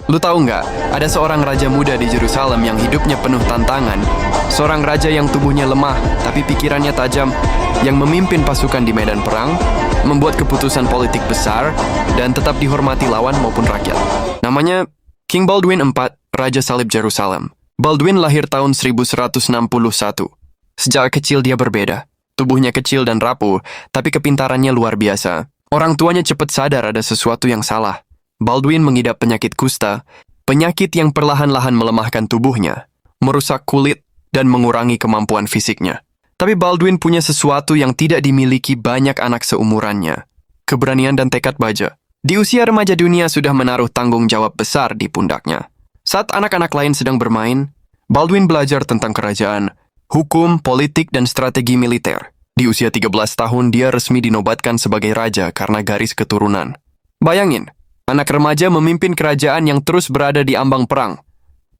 Lu tahu nggak, ada seorang raja muda di Yerusalem yang hidupnya penuh tantangan. Seorang raja yang tubuhnya lemah, tapi pikirannya tajam, yang memimpin pasukan di medan perang, membuat keputusan politik besar, dan tetap dihormati lawan maupun rakyat. Namanya King Baldwin IV, Raja Salib Yerusalem. Baldwin lahir tahun 1161. Sejak kecil dia berbeda. Tubuhnya kecil dan rapuh, tapi kepintarannya luar biasa. Orang tuanya cepat sadar ada sesuatu yang salah. Baldwin mengidap penyakit kusta, penyakit yang perlahan-lahan melemahkan tubuhnya, merusak kulit, dan mengurangi kemampuan fisiknya. Tapi Baldwin punya sesuatu yang tidak dimiliki banyak anak seumurannya, keberanian dan tekad baja. Di usia remaja dunia sudah menaruh tanggung jawab besar di pundaknya. Saat anak-anak lain sedang bermain, Baldwin belajar tentang kerajaan, hukum, politik, dan strategi militer. Di usia 13 tahun, dia resmi dinobatkan sebagai raja karena garis keturunan. Bayangin, anak remaja memimpin kerajaan yang terus berada di ambang perang.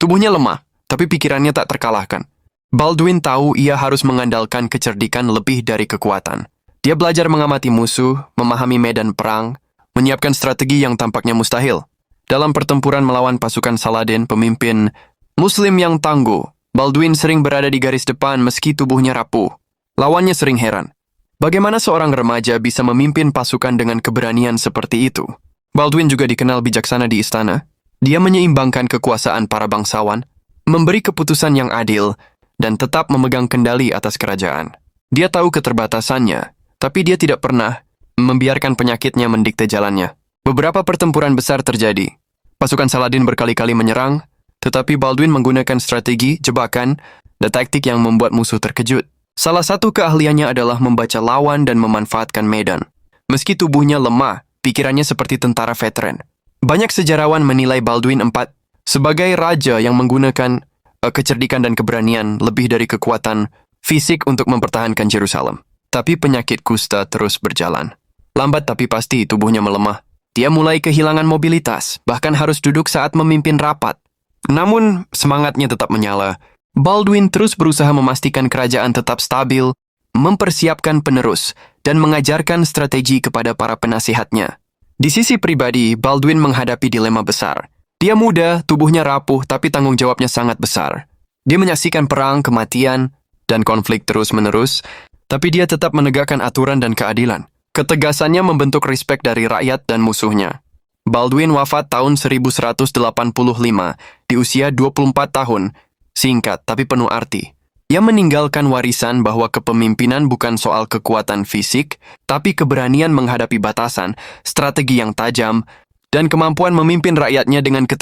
Tubuhnya lemah, tapi pikirannya tak terkalahkan. Baldwin tahu ia harus mengandalkan kecerdikan lebih dari kekuatan. Dia belajar mengamati musuh, memahami medan perang, menyiapkan strategi yang tampaknya mustahil. Dalam pertempuran melawan pasukan Saladin, pemimpin Muslim yang tangguh, Baldwin sering berada di garis depan meski tubuhnya rapuh. Lawannya sering heran. Bagaimana seorang remaja bisa memimpin pasukan dengan keberanian seperti itu? Baldwin juga dikenal bijaksana di istana. Dia menyeimbangkan kekuasaan para bangsawan, memberi keputusan yang adil, dan tetap memegang kendali atas kerajaan. Dia tahu keterbatasannya, tapi dia tidak pernah membiarkan penyakitnya mendikte jalannya. Beberapa pertempuran besar terjadi. Pasukan Saladin berkali-kali menyerang, tetapi Baldwin menggunakan strategi, jebakan, dan taktik yang membuat musuh terkejut. Salah satu keahliannya adalah membaca lawan dan memanfaatkan medan. Meski tubuhnya lemah, pikirannya seperti tentara veteran. Banyak sejarawan menilai Baldwin IV sebagai raja yang menggunakan kecerdikan dan keberanian lebih dari kekuatan fisik untuk mempertahankan Yerusalem. Tapi penyakit kusta terus berjalan. Lambat tapi pasti tubuhnya melemah. Dia mulai kehilangan mobilitas, bahkan harus duduk saat memimpin rapat. Namun, semangatnya tetap menyala. Baldwin terus berusaha memastikan kerajaan tetap stabil, mempersiapkan penerus, dan mengajarkan strategi kepada para penasihatnya. Di sisi pribadi, Baldwin menghadapi dilema besar. Dia muda, tubuhnya rapuh, tapi tanggung jawabnya sangat besar. Dia menyaksikan perang, kematian, dan konflik terus-menerus, tapi dia tetap menegakkan aturan dan keadilan. Ketegasannya membentuk respek dari rakyat dan musuhnya. Baldwin wafat tahun 1185 di usia 24 tahun, singkat tapi penuh arti. Ia meninggalkan warisan bahwa kepemimpinan bukan soal kekuatan fisik, tapi keberanian menghadapi batasan, strategi yang tajam, dan kemampuan memimpin rakyatnya dengan ketegasan.